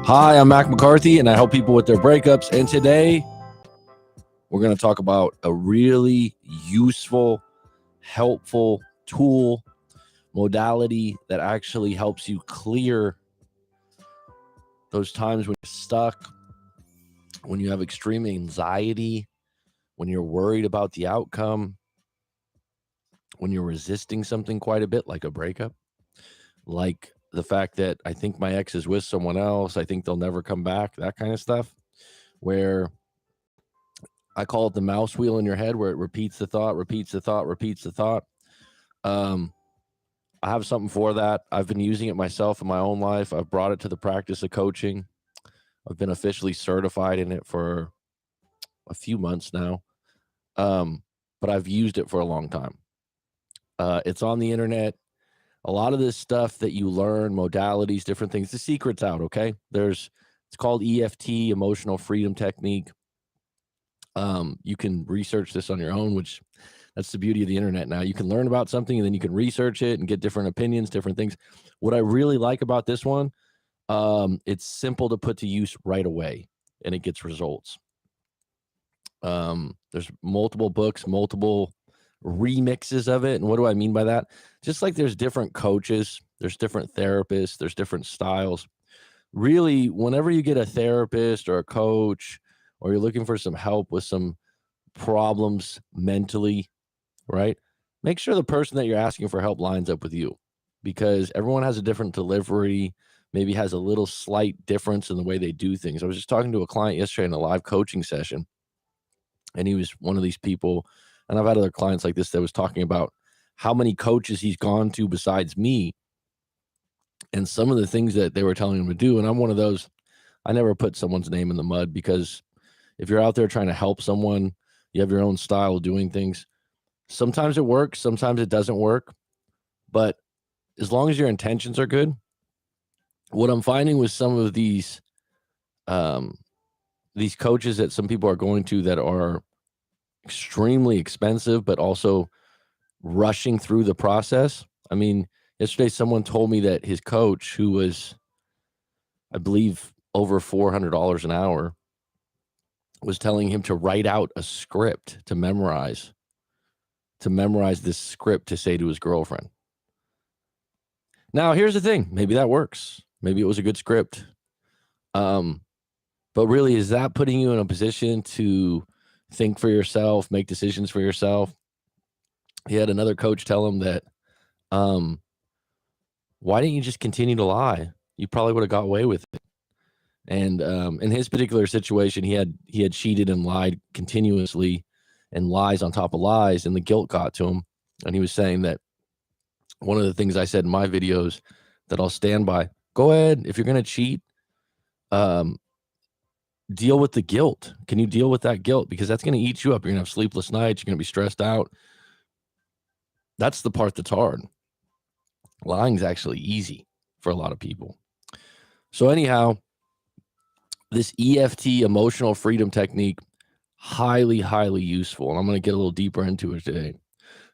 Hi, I'm Mac McCarthy, and I help people with their breakups. And today, we're going to talk about a really useful, helpful tool, modality that actually helps you clear those times when you're stuck, when you have extreme anxiety, when you're worried about the outcome, when you're resisting something quite a bit, like a breakup, like the fact that I think my ex is with someone else, I think they'll never come back, that kind of stuff, where I call it the mouse wheel in your head, where it repeats the thought, repeats the thought, repeats the thought. I have something for that. I've been using it myself in my own life. I've brought it to the practice of coaching. I've been officially certified in it for a few months now, but I've used it for a long time. It's on the internet. A lot of this stuff that you learn, modalities, different things, the secret's out, okay? It's called EFT, Emotional Freedom Technique. You can research this on your own, which that's the beauty of the internet now. You can learn about something and then you can research it and get different opinions, different things. What I really like about this one, it's simple to put to use right away and it gets results. There's multiple books, multiple remixes of it. And what do I mean by that? Just like there's different coaches, there's different therapists, there's different styles. Really, whenever you get a therapist or a coach, or you're looking for some help with some problems mentally, right? Make sure the person that you're asking for help lines up with you, because everyone has a different delivery, maybe has a little slight difference in the way they do things. I was just talking to a client yesterday in a live coaching session, and he was one of these people, and I've had other clients like this that was talking about how many coaches he's gone to besides me, and some of the things that they were telling him to do. And I'm one of those, I never put someone's name in the mud, because if you're out there trying to help someone, you have your own style of doing things. Sometimes it works, sometimes it doesn't work. But as long as your intentions are good, what I'm finding with some of these coaches that some people are going to that are extremely expensive, but also rushing through the process. I mean, yesterday someone told me that his coach, who was, I believe, over $400 an hour, was telling him to write out a script to memorize this script to say to his girlfriend. Now, here's the thing. Maybe that works. Maybe it was a good script. But really, is that putting you in a position to think for yourself, make decisions for yourself? He had another coach tell him that, why didn't you just continue to lie? You probably would have got away with it. And in his particular situation, he had cheated and lied continuously, and lies on top of lies, and the guilt got to him. And he was saying that one of the things I said in my videos that I'll stand by, go ahead, if you're going to cheat, deal with the guilt. Can you deal with that guilt? Because that's going to eat you up. You're going to have sleepless nights. You're going to be stressed out. That's the part that's hard. Lying is actually easy for a lot of people. So anyhow, this EFT, emotional freedom technique, highly, highly useful. And I'm going to get a little deeper into it today.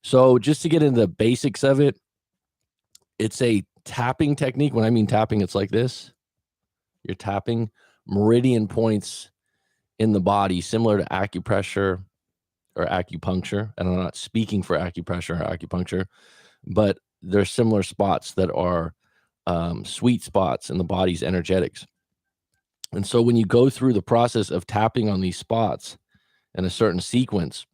So just to get into the basics of it, it's a tapping technique. When I mean tapping, it's like this. You're tapping meridian points in the body, similar to acupressure or acupuncture. And I'm not speaking for acupressure or acupuncture, but there's similar spots that are sweet spots in the body's energetics. And so when you go through the process of tapping on these spots in a certain sequence,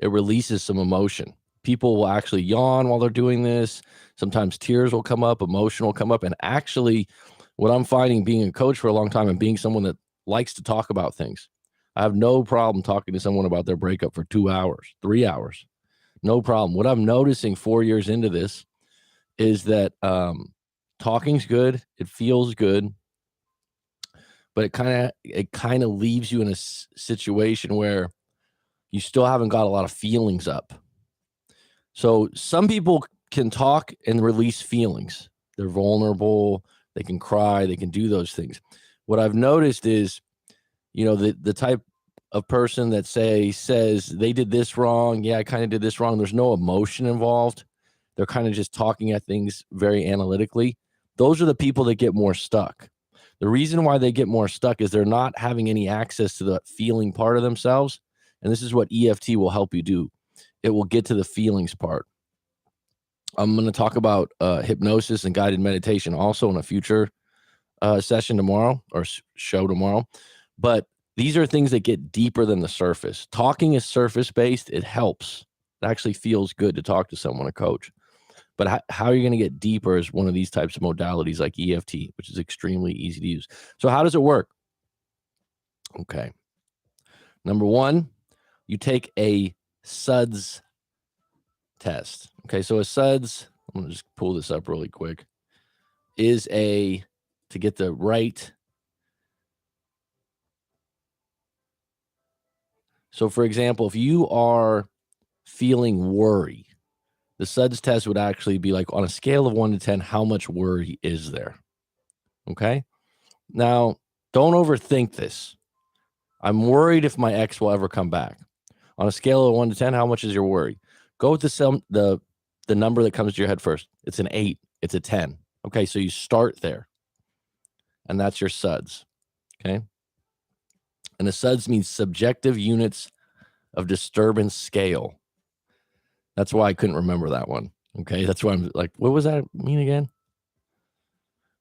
it releases some emotion. People will actually yawn while they're doing this. Sometimes tears will come up, emotion will come up. And actually, what I'm finding being a coach for a long time and being someone that likes to talk about things, I have no problem talking to someone about their breakup for 2 hours, 3 hours. No problem. What I'm noticing 4 years into this is that talking's good. It feels good. But it kind of leaves you in a situation where you still haven't got a lot of feelings up. So some people can talk and release feelings. They're vulnerable. They can cry. They can do those things. What I've noticed is, the type of person that says they did this wrong. Yeah, I kind of did this wrong. There's no emotion involved. They're kind of just talking at things very analytically. Those are the people that get more stuck. The reason why they get more stuck is they're not having any access to the feeling part of themselves. And this is what EFT will help you do. It will get to the feelings part. I'm going to talk about hypnosis and guided meditation also in a future session tomorrow or show tomorrow. But these are things that get deeper than the surface. Talking is surface-based. It helps. It actually feels good to talk to someone, a coach. But how are you going to get deeper is one of these types of modalities like EFT, which is extremely easy to use. So how does it work? Okay. Number one, you take a SUDS test. Okay, so a SUDS, I'm going to just pull this up really quick, is to get the right. So for example, if you are feeling worry, the SUDS test would actually be like on a scale of 1 to 10, how much worry is there? Okay. Now, don't overthink this. I'm worried if my ex will ever come back. On a scale of 1 to 10, how much is your worry? Go with the number that comes to your head first. It's an 8. It's a 10. Okay, so you start there. And that's your SUDS. Okay. And the SUDS means subjective units of disturbance scale. That's why I couldn't remember that one. Okay, that's why I'm like, what was that mean again?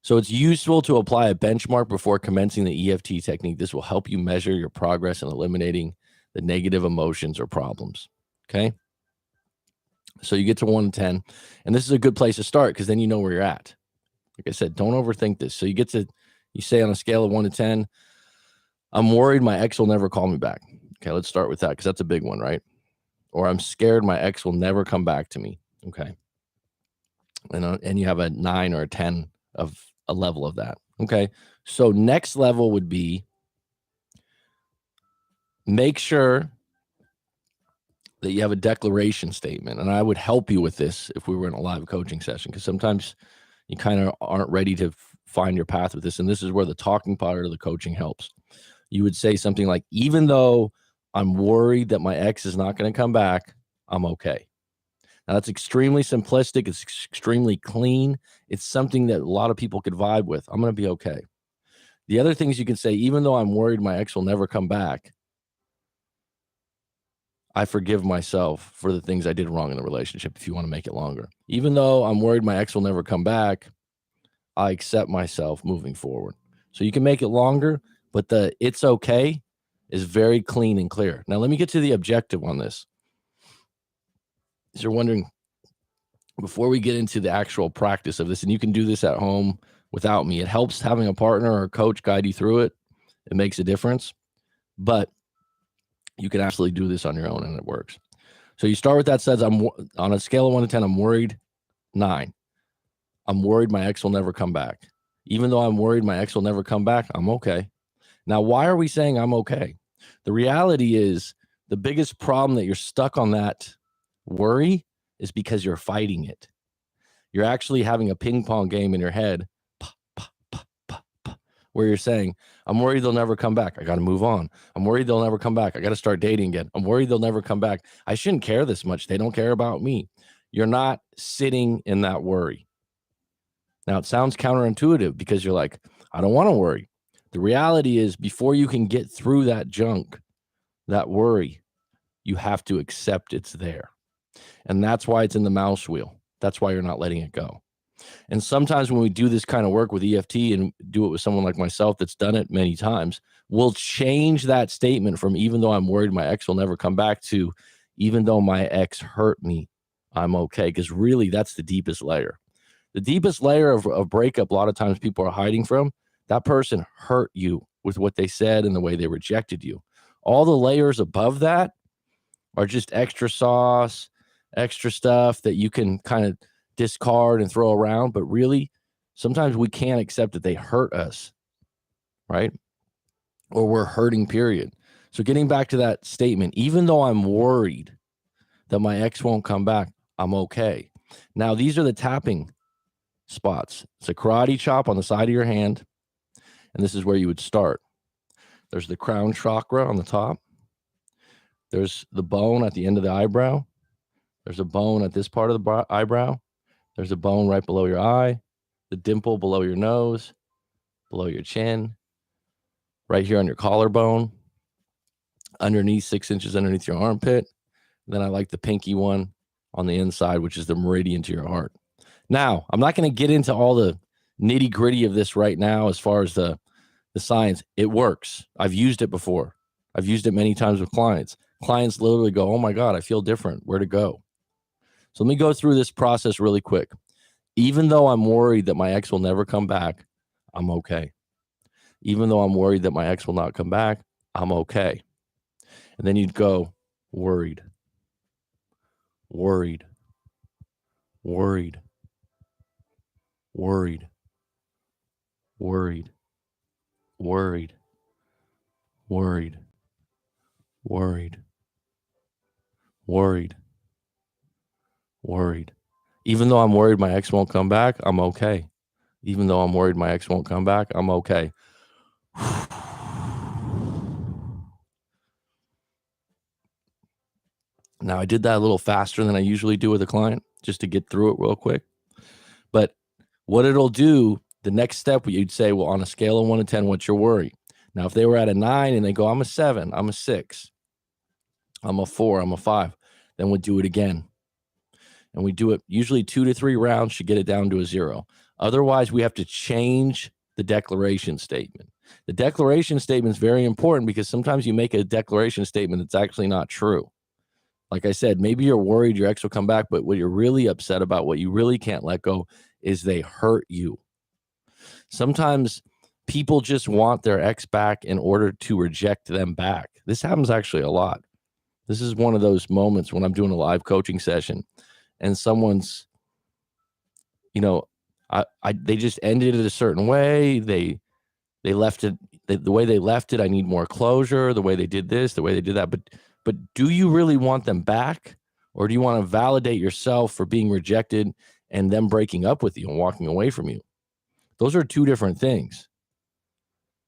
So it's useful to apply a benchmark before commencing the EFT technique. This will help you measure your progress in eliminating the negative emotions or problems. Okay. So you get to 1 to 10, and this is a good place to start because then you know where you're at. Like I said, don't overthink this. So you say on a scale of 1 to 10, I'm worried my ex will never call me back. Okay, let's start with that because that's a big one, right? Or I'm scared my ex will never come back to me. Okay. And you have a 9 or a 10 of a level of that. Okay. So next level would be make sure that you have a declaration statement. And I would help you with this if we were in a live coaching session, because sometimes you kind of aren't ready to find your path with this. And this is where the talking part of the coaching helps. You would say something like, even though I'm worried that my ex is not going to come back, I'm okay. Now, that's extremely simplistic. It's extremely clean. It's something that a lot of people could vibe with. I'm going to be okay. The other things you can say, even though I'm worried my ex will never come back, I forgive myself for the things I did wrong in the relationship, if you want to make it longer. Even though I'm worried my ex will never come back, I accept myself moving forward. So you can make it longer, but the it's okay is very clean and clear. Now, let me get to the objective on this. So you're wondering, before we get into the actual practice of this, and you can do this at home without me, it helps having a partner or a coach guide you through it. It makes a difference, but you can absolutely do this on your own and it works. So you start with that says, I'm on a scale of 1 to 10, I'm worried 9. I'm worried my ex will never come back. Even though I'm worried my ex will never come back, I'm okay. Now, why are we saying I'm okay? The reality is the biggest problem that you're stuck on that worry is because you're fighting it. You're actually having a ping pong game in your head where you're saying, I'm worried they'll never come back. I got to move on. I'm worried they'll never come back. I got to start dating again. I'm worried they'll never come back. I shouldn't care this much. They don't care about me. You're not sitting in that worry. Now, it sounds counterintuitive because you're like, I don't want to worry. The reality is, before you can get through that junk, that worry, you have to accept it's there. And that's why it's in the mouse wheel. That's why you're not letting it go. And sometimes when we do this kind of work with EFT and do it with someone like myself that's done it many times, we'll change that statement from even though I'm worried my ex will never come back to even though my ex hurt me, I'm okay. Because really, that's the deepest layer. The deepest layer of breakup, a lot of times people are hiding from, that person hurt you with what they said and the way they rejected you. All the layers above that are just extra sauce, extra stuff that you can kind of discard and throw around. But really, sometimes we can't accept that they hurt us, right? Or we're hurting, period. So getting back to that statement, even though I'm worried that my ex won't come back, I'm okay. Now, these are the tapping spots. It's a karate chop on the side of your hand. And this is where you would start. There's the crown chakra on the top. There's the bone at the end of the eyebrow. There's a bone at this part of the eyebrow. There's a bone right below your eye, the dimple below your nose, below your chin, right here on your collarbone, underneath 6 inches underneath your armpit. Then I like the pinky one on the inside, which is the meridian to your heart. Now, I'm not going to get into all the nitty gritty of this right now as far as the science. It works. I've used it before. I've used it many times with clients. Clients literally go, oh my God, I feel different. Where to go? So let me go through this process really quick. Even though I'm worried that my ex will never come back, I'm okay. Even though I'm worried that my ex will not come back, I'm okay. And then you'd go, worried, worried, worried, worried, worried, worried, worried, worried, worried, worried. Even though I'm worried my ex won't come back, I'm okay. Even though I'm worried my ex won't come back, I'm okay. Now, I did that a little faster than I usually do with a client just to get through it real quick. But what it'll do, the next step, you'd say, well, on a scale of 1 to 10, what's your worry? Now, if they were at a 9 and they go, I'm a 7, I'm a 6, I'm a 4, I'm a 5, then we'll do it again. And we do it usually 2 to 3 rounds to get it down to a 0. Otherwise, we have to change the declaration statement. The declaration statement is very important because sometimes you make a declaration statement that's actually not true. Like I said, maybe you're worried your ex will come back, but what you're really upset about, what you really can't let go, is they hurt you. Sometimes people just want their ex back in order to reject them back. This happens actually a lot. This is one of those moments when I'm doing a live coaching session and someone's, they just ended it a certain way. They left it the way they left it. I need more closure. The way they did this, the way they did that. But do you really want them back, or do you want to validate yourself for being rejected and them breaking up with you and walking away from you? Those are two different things.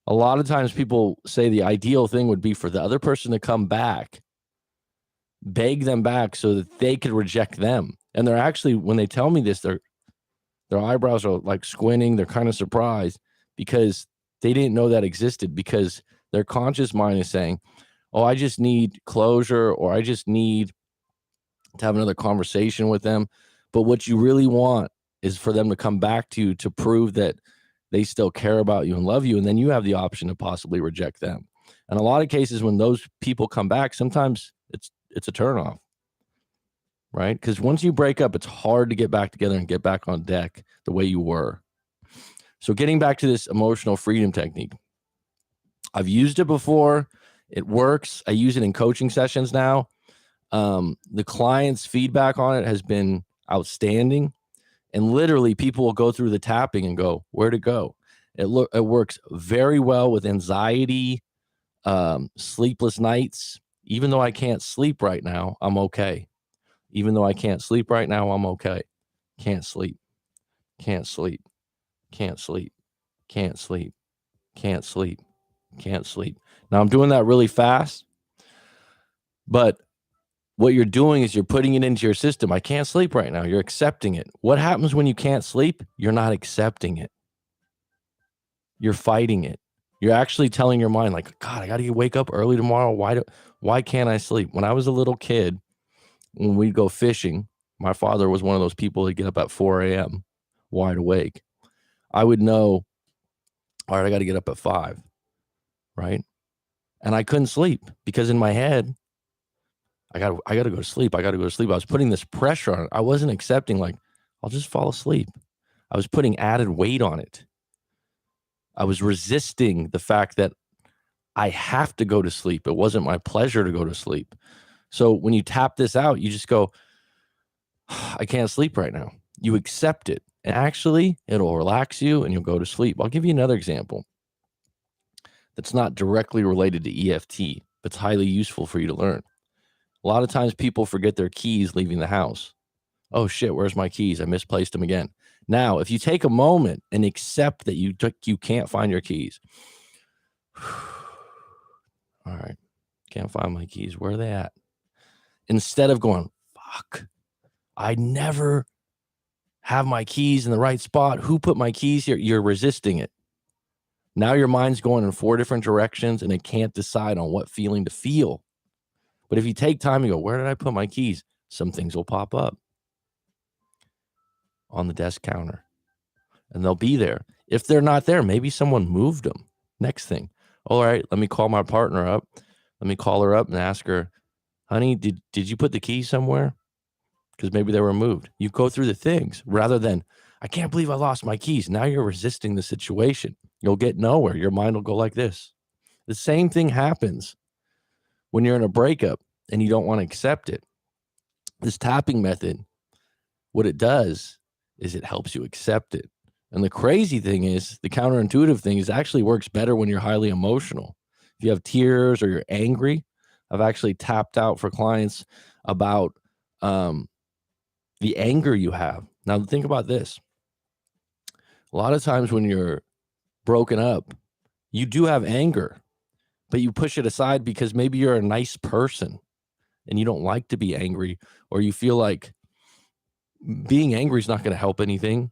A lot of times people say the ideal thing would be for the other person to come back, beg them back so that they could reject them. And they're actually, when they tell me this, their eyebrows are like squinting. They're kind of surprised because they didn't know that existed, because their conscious mind is saying, oh, I just need closure, or I just need to have another conversation with them. But what you really want is for them to come back to you to prove that they still care about you and love you. And then you have the option to possibly reject them. And a lot of cases when those people come back, sometimes it's a turnoff, right? Because once you break up, it's hard to get back together and get back on deck the way you were. So getting back to this emotional freedom technique, I've used it before. It works. I use it in coaching sessions now. The client's feedback on it has been outstanding. And literally people will go through the tapping and go, where to go? It works very well with anxiety, sleepless nights. Even though I can't sleep right now, I'm okay. Even though I can't sleep right now, I'm okay. Can't sleep. Can't sleep. Can't sleep. Can't sleep. Can't sleep. Can't sleep. Now I'm doing that really fast, but what you're doing is you're putting it into your system. I can't sleep right now. You're accepting it. What happens when you can't sleep? You're not accepting it. You're fighting it. You're actually telling your mind, like, God, I got to wake up early tomorrow. Why can't I sleep? When I was a little kid, when we'd go fishing, my father was one of those people that get up at 4 a.m. wide awake. I would know, all right, I got to get up at 5, right? And I couldn't sleep because in my head, I got to go to sleep. I got to go to sleep. I was putting this pressure on it. I wasn't accepting, like, I'll just fall asleep. I was putting added weight on it. I was resisting the fact that I have to go to sleep. It wasn't my pleasure to go to sleep. So when you tap this out, you just go, I can't sleep right now. You accept it. And actually, it'll relax you and you'll go to sleep. I'll give you another example that's not directly related to EFT, but it's highly useful for you to learn. A lot of times people forget their keys leaving the house. Oh shit, where's my keys? I misplaced them again. Now, if you take a moment and accept that you can't find your keys. All right, can't find my keys. Where are they at? Instead of going, fuck, I never have my keys in the right spot. Who put my keys here? You're resisting it. Now your mind's going in 4 different directions and it can't decide on what feeling to feel. But if you take time and go, where did I put my keys? Some things will pop up on the desk counter and they'll be there. If they're not there, maybe someone moved them. Next thing. All right, let me call my partner up. Let me call her up and ask her, honey, did you put the keys somewhere? Because maybe they were moved. You go through the things rather than, I can't believe I lost my keys. Now you're resisting the situation. You'll get nowhere. Your mind will go like this. The same thing happens when you're in a breakup and you don't want to accept it. This tapping method, what it does is it helps you accept it. And the crazy thing is, the counterintuitive thing is, actually works better when you're highly emotional. If you have tears or you're angry, I've actually tapped out for clients about the anger you have. Now, think about this. A lot of times when you're broken up, you do have anger, but you push it aside because maybe you're a nice person and you don't like to be angry, or you feel like being angry is not going to help anything.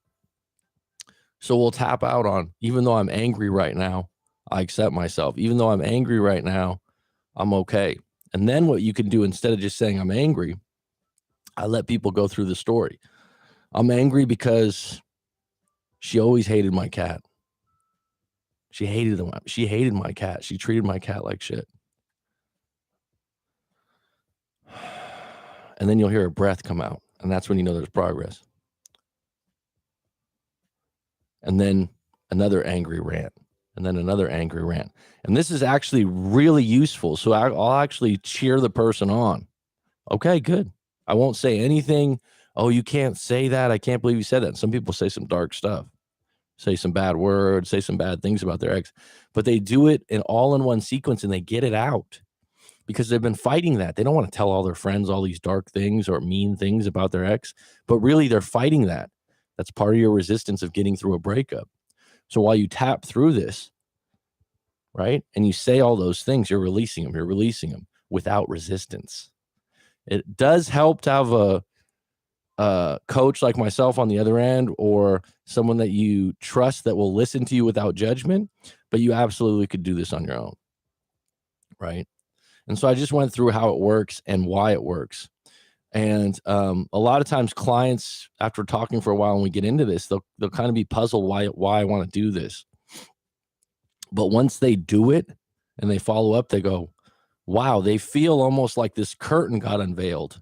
So we'll tap out on, even though I'm angry right now, I accept myself. Even though I'm angry right now, I'm okay. And then what you can do, instead of just saying I'm angry, I let people go through the story. I'm angry because she always hated my cat. She hated them. She hated my cat. She treated my cat like shit. And then you'll hear a breath come out. And that's when you know there's progress. And then another angry rant. And then another angry rant. And this is actually really useful. So I'll actually cheer the person on. Okay, good. I won't say anything. Oh, you can't say that. I can't believe you said that. Some people say some dark stuff, say some bad words, say some bad things about their ex, but they do it all in one sequence and they get it out because they've been fighting that. They don't want to tell all their friends all these dark things or mean things about their ex, but really they're fighting that. That's part of your resistance of getting through a breakup. So while you tap through this, right, and you say all those things, you're releasing them without resistance. It does help to have a coach like myself on the other end, or someone that you trust that will listen to you without judgment, but you absolutely could do this on your own, right? And so I just went through how it works and why it works. And a lot of times clients, after talking for a while and we get into this, they'll kind of be puzzled why I want to do this. But once they do it and they follow up, they go, wow, they feel almost like this curtain got unveiled.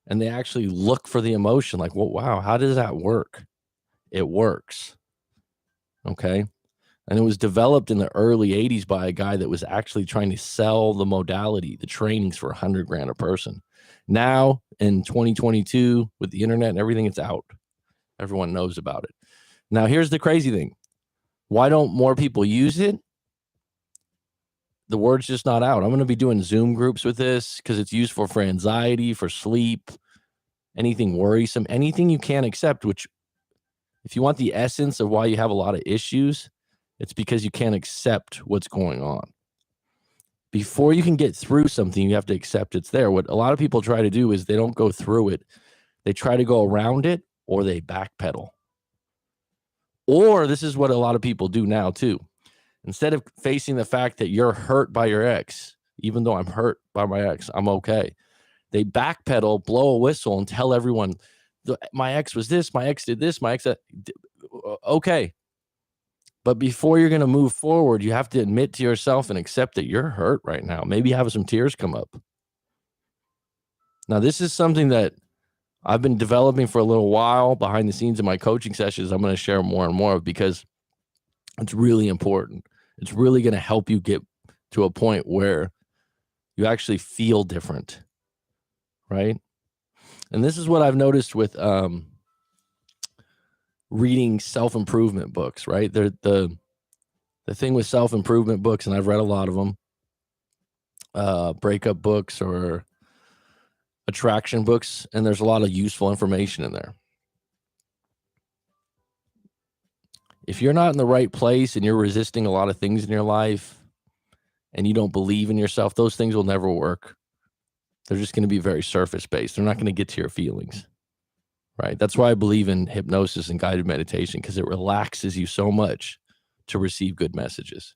And they actually look for the emotion like, well, wow, how does that work? It works. Okay. And it was developed in the early 80s by a guy that was actually trying to sell the modality, the trainings, for $100,000 a person. Now in 2022, with the internet and everything, it's out. Everyone knows about it. Now, here's the crazy thing. Why don't more people use it? The word's just not out. I'm going to be doing Zoom groups with this because it's useful for anxiety, for sleep, anything worrisome, anything you can't accept, which, if you want the essence of why you have a lot of issues, it's because you can't accept what's going on. Before you can get through something, you have to accept it's there. What a lot of people try to do is they don't go through it. They try to go around it, or they backpedal. Or this is what a lot of people do now too. Instead of facing the fact that you're hurt by your ex, even though I'm hurt by my ex, I'm okay, they backpedal, blow a whistle, and tell everyone, my ex was this, my ex did this, my ex that. Okay. But before you're going to move forward, you have to admit to yourself and accept that you're hurt right now. Maybe have some tears come up. Now, this is something that I've been developing for a little while behind the scenes in my coaching sessions. I'm going to share more and more of, because it's really important. It's really going to help you get to a point where you actually feel different, right? And this is what I've noticed with reading self-improvement books, right? They're the thing with self-improvement books, and I've read a lot of them, breakup books or attraction books, and there's a lot of useful information in there. If you're not in the right place and you're resisting a lot of things in your life and you don't believe in yourself, those things will never work. They're just going to be very surface based. They're not going to get to your feelings, right? That's why I believe in hypnosis and guided meditation, because it relaxes you so much to receive good messages.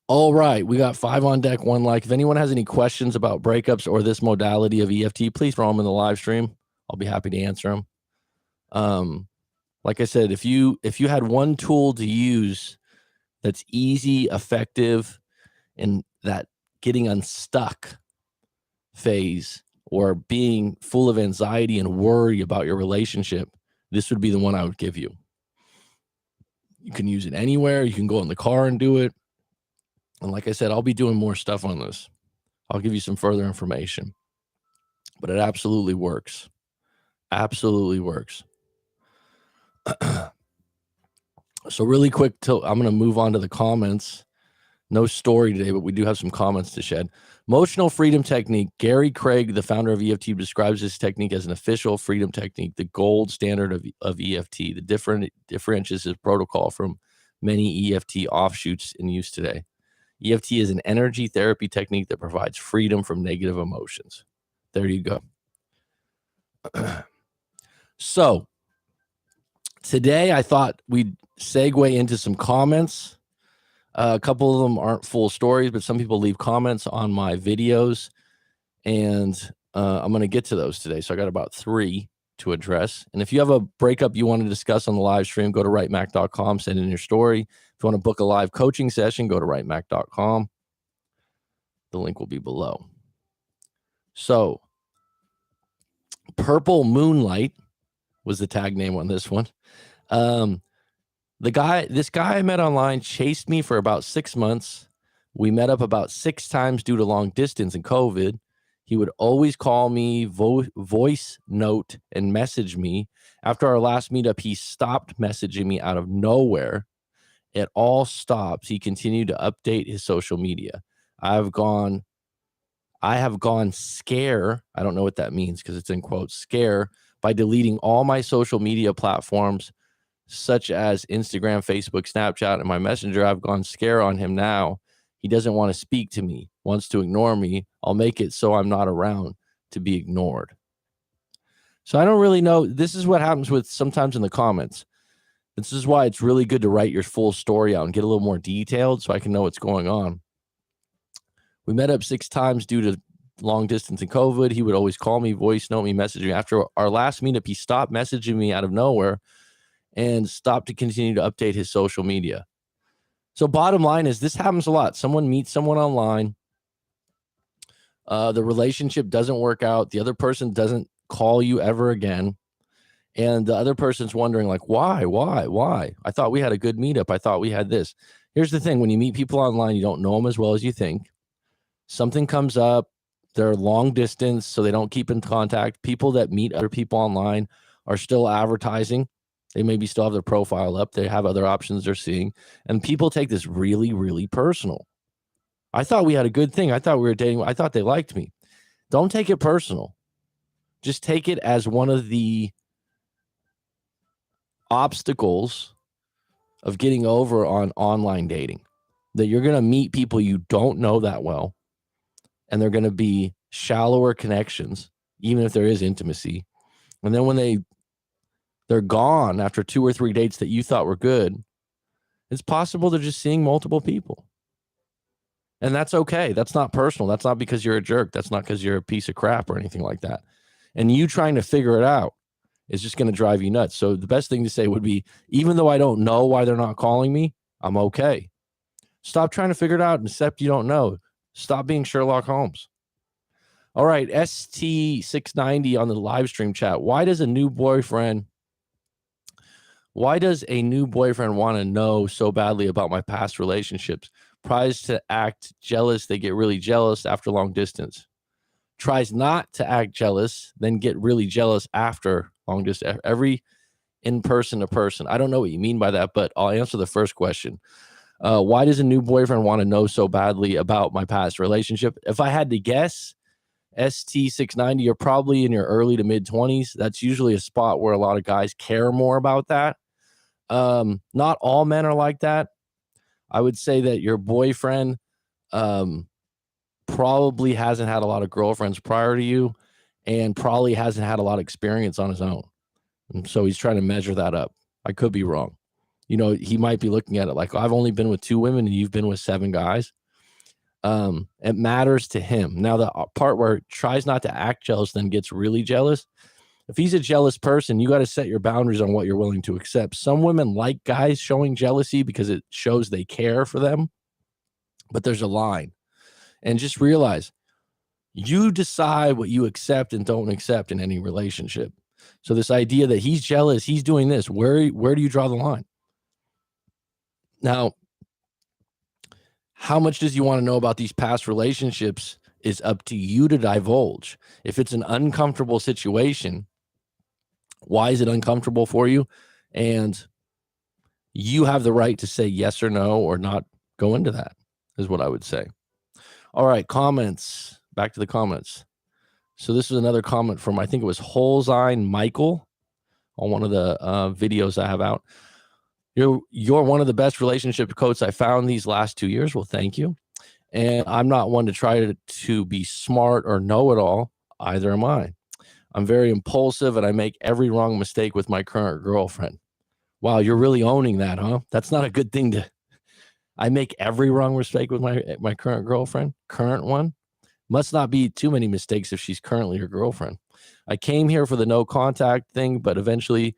All right, we got 5 on deck, 1 like. If anyone has any questions about breakups or this modality of EFT, please throw them in the live stream. I'll be happy to answer them. Like I said, if you had one tool to use that's easy, effective, in that getting unstuck phase or being full of anxiety and worry about your relationship, this would be the one I would give you. You can use it anywhere. You can go in the car and do it. And like I said, I'll be doing more stuff on this. I'll give you some further information. But it absolutely works. Absolutely works. So really quick, I'm going to move on to the comments. No story today, but we do have some comments to shed. Emotional freedom technique. Gary Craig, the founder of EFT, describes this technique as an official freedom technique, the gold standard of EFT. The differentiates his protocol from many EFT offshoots in use today. EFT is an energy therapy technique that provides freedom from negative emotions. There you go. So today I thought we'd segue into some comments. A couple of them aren't full stories, but some people leave comments on my videos, and I'm going to get to those today. So I got about 3 to address. And if you have a breakup you want to discuss on the live stream, go to writemac.com, send in your story. If you want to book a live coaching session, go to writemac.com. The link will be below. So Purple Moonlight was the tag name on this one. This guy I met online chased me for about 6 months. We met up about 6 times due to long distance and COVID. He would always call me, voice note, and message me. After our last meetup, he stopped messaging me out of nowhere. It all stops. He continued to update his social media. I have gone scare. I don't know what that means because it's in quotes, scare, by deleting all my social media platforms, such as Instagram, Facebook, Snapchat, and my messenger. I've gone scare on him now. He doesn't want to speak to me, wants to ignore me. I'll make it so I'm not around to be ignored. So I don't really know. This is what happens with sometimes in the comments. This is why it's really good to write your full story out and get a little more detailed so I can know what's going on. We met up 6 times due to long distance and COVID. He would always call me, voice note me, message me. After our last meetup, he stopped messaging me out of nowhere and stopped to continue to update his social media. So bottom line is this happens a lot. Someone meets someone online. The relationship doesn't work out. The other person doesn't call you ever again. And the other person's wondering, like, why? I thought we had a good meetup. I thought we had this. Here's the thing. When you meet people online, you don't know them as well as you think. Something comes up. They're long distance, so they don't keep in contact. People that meet other people online are still advertising. They maybe still have their profile up. They have other options they're seeing. And people take this really, really personal. I thought we had a good thing. I thought we were dating. I thought they liked me. Don't take it personal. Just take it as one of the obstacles of getting over on online dating, that you're going to meet people you don't know that well, and they're going to be shallower connections, even if there is intimacy. And then when they're gone after 2 or 3 dates that you thought were good, it's possible they're just seeing multiple people. And that's okay. That's not personal. That's not because you're a jerk. That's not because you're a piece of crap or anything like that. And you trying to figure it out is just going to drive you nuts. So the best thing to say would be, even though I don't know why they're not calling me, I'm okay. Stop trying to figure it out, except you don't know. Stop being Sherlock Holmes. All right, ST690 on the live stream chat. Why does a new boyfriend want to know so badly about my past relationships? Tries to act jealous. They get really jealous after long distance. Tries not to act jealous, then get really jealous after long distance. Every in-person to person. I don't know what you mean by that, but I'll answer the first question. Why does a new boyfriend want to know so badly about my past relationship? If I had to guess, ST690, you're probably in your early to mid 20s. That's usually a spot where a lot of guys care more about that. Not all men are like that. I would say that your boyfriend probably hasn't had a lot of girlfriends prior to you, and probably hasn't had a lot of experience on his own. And so he's trying to measure that up. I could be wrong. He might be looking at it like, I've only been with 2 women and you've been with 7 guys. It matters to him. Now, the part where he tries not to act jealous, then gets really jealous. If he's a jealous person, you got to set your boundaries on what you're willing to accept. Some women like guys showing jealousy because it shows they care for them, but there's a line. And just realize you decide what you accept and don't accept in any relationship. So this idea that he's jealous, he's doing this, where do you draw the line? Now, how much does he want to know about these past relationships is up to you to divulge. If it's an uncomfortable situation, why is it uncomfortable for you? And you have the right to say yes or no or not go into that, is what I would say. All right, comments. Back to the comments. So this is another comment from, I think it was Holzine Michael on one of the videos I have out. You're one of the best relationship coaches I found these last 2 years. Well, thank you. And I'm not one to try to be smart or know it all. Either am I. I'm very impulsive and I make every wrong mistake with my current girlfriend. Wow, you're really owning that, huh? That's not a good thing to. I make every wrong mistake with my current girlfriend. Current one. Must not be too many mistakes if she's currently your girlfriend. I came here for the no contact thing, but eventually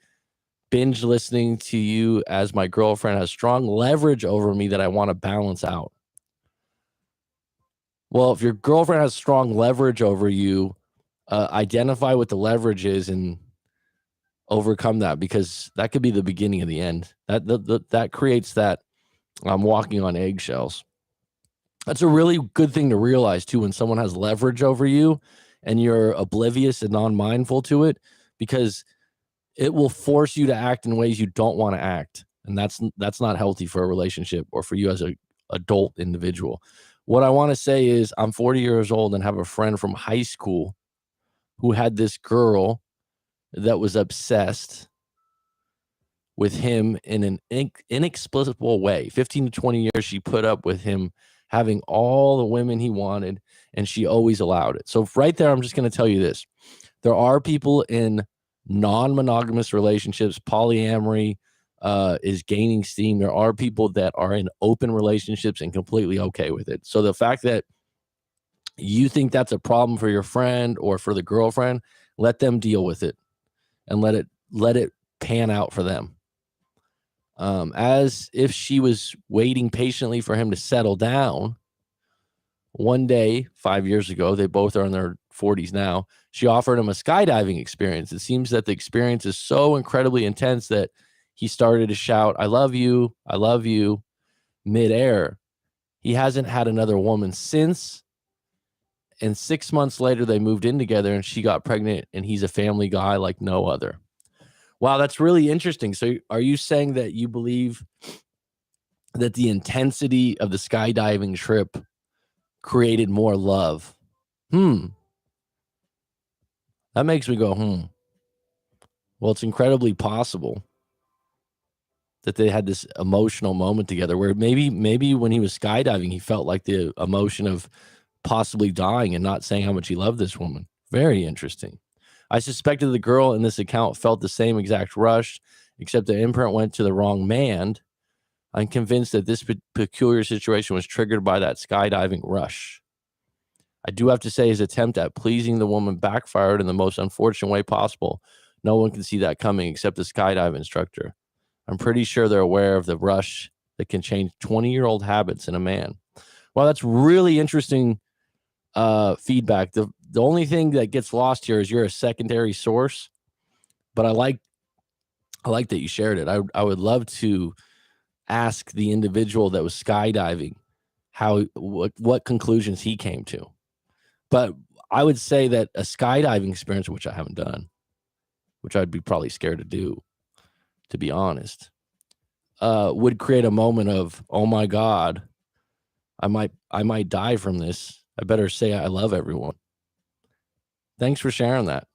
binge listening to you as my girlfriend has strong leverage over me that I want to balance out. Well, if your girlfriend has strong leverage over you, identify what the leverage is and overcome that, because that could be the beginning of the end. That creates that I'm walking on eggshells. That's a really good thing to realize too, when someone has leverage over you and you're oblivious and non-mindful to it, because it will force you to act in ways you don't want to act. And that's not healthy for a relationship or for you as an adult individual. What I want to say is I'm 40 years old and have a friend from high school who had this girl that was obsessed with him in an inexplicable way. 15 to 20 years she put up with him having all the women he wanted, and she always allowed it. So right there, I'm just going to tell you this. There are people in non-monogamous relationships. Polyamory is gaining steam. There are people that are in open relationships and completely okay with it. So the fact that you think that's a problem for your friend or for the girlfriend, let them deal with it and let it pan out for them. As if she was waiting patiently for him to settle down. One day, 5 years ago, they both are in their 40s now, she offered him a skydiving experience. It seems that the experience is so incredibly intense that he started to shout, I love you, midair. He hasn't had another woman since. And 6 months later, they moved in together and she got pregnant, and he's a family guy like no other. Wow, that's really interesting. So are you saying that you believe that the intensity of the skydiving trip created more love? That makes me go, Well, it's incredibly possible that they had this emotional moment together where maybe when he was skydiving, he felt like the emotion of possibly dying and not saying how much he loved this woman. Very interesting. I suspected the girl in this account felt the same exact rush, except the imprint went to the wrong man. I'm convinced that this peculiar situation was triggered by that skydiving rush. I do have to say his attempt at pleasing the woman backfired in the most unfortunate way possible. No one can see that coming except the skydive instructor. I'm pretty sure they're aware of the rush that can change 20-year-old habits in a man. Well, that's really interesting feedback. The only thing that gets lost here is you're a secondary source, but I like that you shared it. I would love to ask the individual that was skydiving what conclusions he came to. But I would say that a skydiving experience, which I haven't done, which I'd be probably scared to do, to be honest, would create a moment of, oh my God, I might die from this. I better say I love everyone. Thanks for sharing that.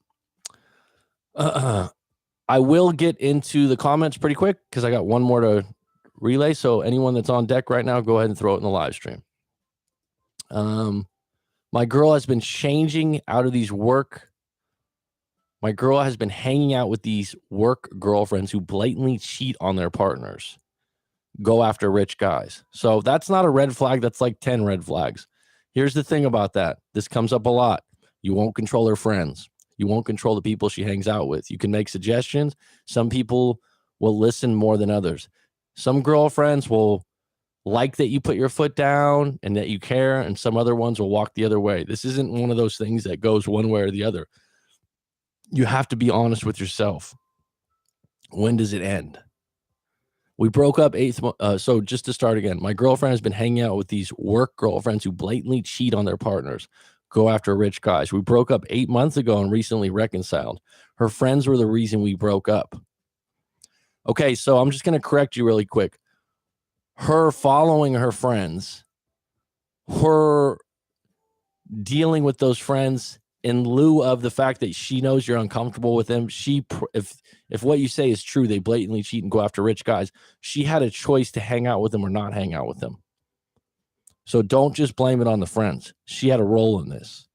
I will get into the comments pretty quick because I got one more to relay. So anyone that's on deck right now, go ahead and throw it in the live stream. My girl has been changing out of these work. My girl has been hanging out with these work girlfriends who blatantly cheat on their partners. Go after rich guys. So that's not a red flag. That's like 10 red flags. Here's the thing about that. This comes up a lot. You won't control her friends. You won't control the people she hangs out with. You can make suggestions. Some people will listen more than others. Some girlfriends will like that you put your foot down and that you care, and some other ones will walk the other way. This isn't one of those things that goes one way or the other. You have to be honest with yourself. When does it end? We broke up so just to start again, my girlfriend has been hanging out with these work girlfriends who blatantly cheat on their partners, go after rich guys. We broke up 8 months ago and recently reconciled. Her friends were the reason we broke up. Okay, so I'm just going to correct you really quick. Her following her friends, her dealing with those friends in lieu of the fact that she knows you're uncomfortable with them. If what you say is true, they blatantly cheat and go after rich guys. She had a choice to hang out with them or not hang out with them. So don't just blame it on the friends. She had a role in this.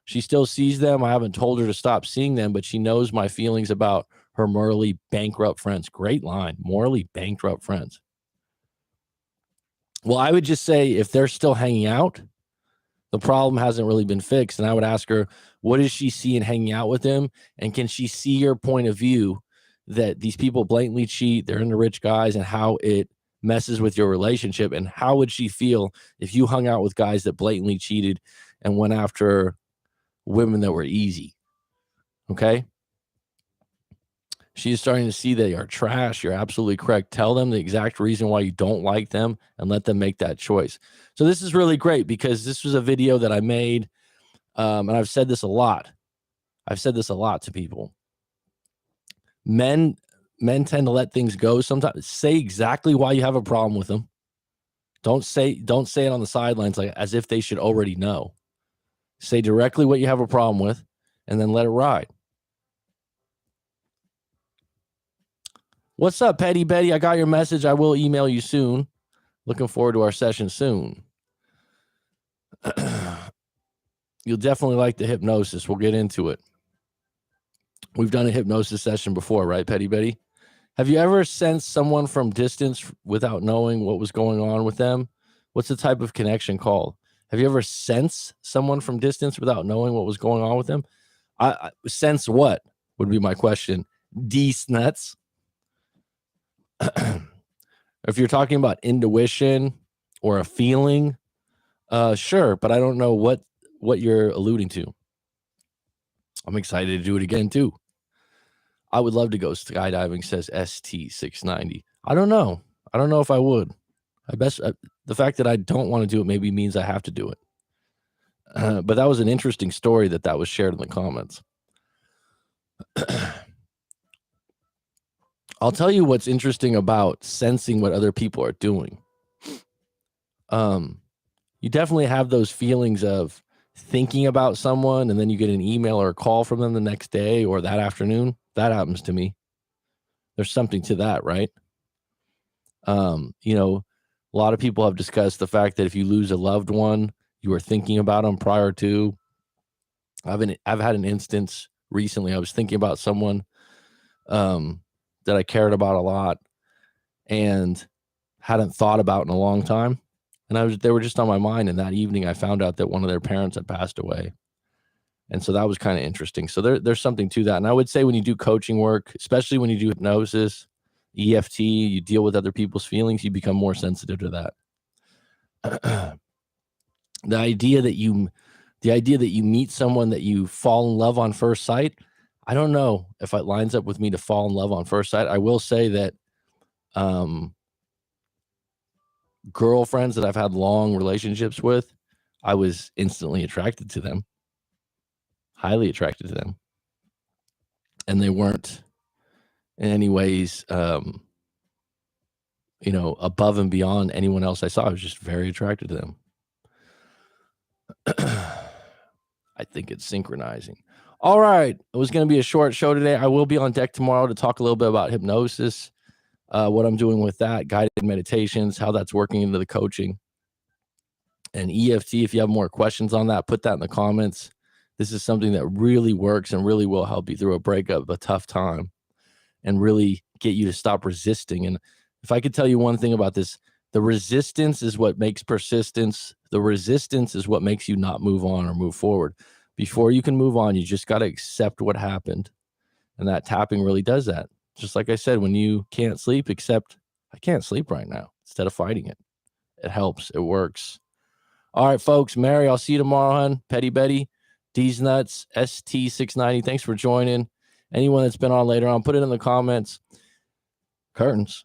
She still sees them. I haven't told her to stop seeing them, but she knows my feelings about her morally bankrupt friends. Great line, morally bankrupt friends. Well, I would just say if they're still hanging out, the problem hasn't really been fixed. And I would ask her, what does she see in hanging out with him? And can she see your point of view that these people blatantly cheat, they're into rich guys, and how it messes with your relationship? And how would she feel if you hung out with guys that blatantly cheated and went after women that were easy? Okay. She's starting to see they are trash. You're absolutely correct. Tell them the exact reason why you don't like them and let them make that choice. So this is really great because this was a video that I made, and I've said this a lot. I've said this a lot to people. Men tend to let things go sometimes. Say exactly why you have a problem with them. Don't say it on the sidelines like as if they should already know. Say directly what you have a problem with, and then let it ride. What's up, Petty Betty? I got your message. I will email you soon. Looking forward to our session soon. You'll definitely like the hypnosis. We'll get into it. We've done a hypnosis session before, right, Petty Betty? Have you ever sensed someone from distance without knowing what was going on with them? What's the type of connection called? Have you ever sensed someone from distance without knowing what was going on with them? I sense what would be my question. D-snuts. If you're talking about intuition or a feeling, sure, but I don't know what you're alluding to. I'm excited to do it again too. I would love to go skydiving, says ST690. I don't know if I would. The fact that I don't want to do it maybe means I have to do it. But that was an interesting story that was shared in the comments. I'll tell you what's interesting about sensing what other people are doing. You definitely have those feelings of thinking about someone and then you get an email or a call from them the next day or that afternoon. That happens to me. There's something to that, right? A lot of people have discussed the fact that if you lose a loved one, you are thinking about them prior to. I've had an instance recently. I was thinking about someone that I cared about a lot and hadn't thought about in a long time. And they were just on my mind. And that evening I found out that one of their parents had passed away. And so that was kind of interesting. So there's something to that. And I would say when you do coaching work, especially when you do hypnosis, EFT, you deal with other people's feelings, you become more sensitive to that. The idea that you meet someone that you fall in love on first sight, I don't know if it lines up with me to fall in love on first sight. I will say that girlfriends that I've had long relationships with, I was instantly attracted to them, highly attracted to them. And they weren't in any ways, above and beyond anyone else I saw. I was just very attracted to them. I think it's synchronizing. All right. It was going to be a short show today. I will be on deck tomorrow to talk a little bit about hypnosis, what I'm doing with that, guided meditations, how that's working into the coaching, and EFT. If you have more questions on that, put that in the comments. This is something that really works and really will help you through a breakup, a tough time, and really get you to stop resisting. And if I could tell you one thing about this, the resistance is what makes persistence. The resistance is what makes you not move on or move forward. Before you can move on, you just got to accept what happened. And that tapping really does that. Just like I said, when you can't sleep, accept, I can't sleep right now, instead of fighting it. It helps. It works. All right, folks. Mary, I'll see you tomorrow, hon. Petty Betty, D's Nuts, ST690. Thanks for joining. Anyone that's been on later on, put it in the comments. Curtains.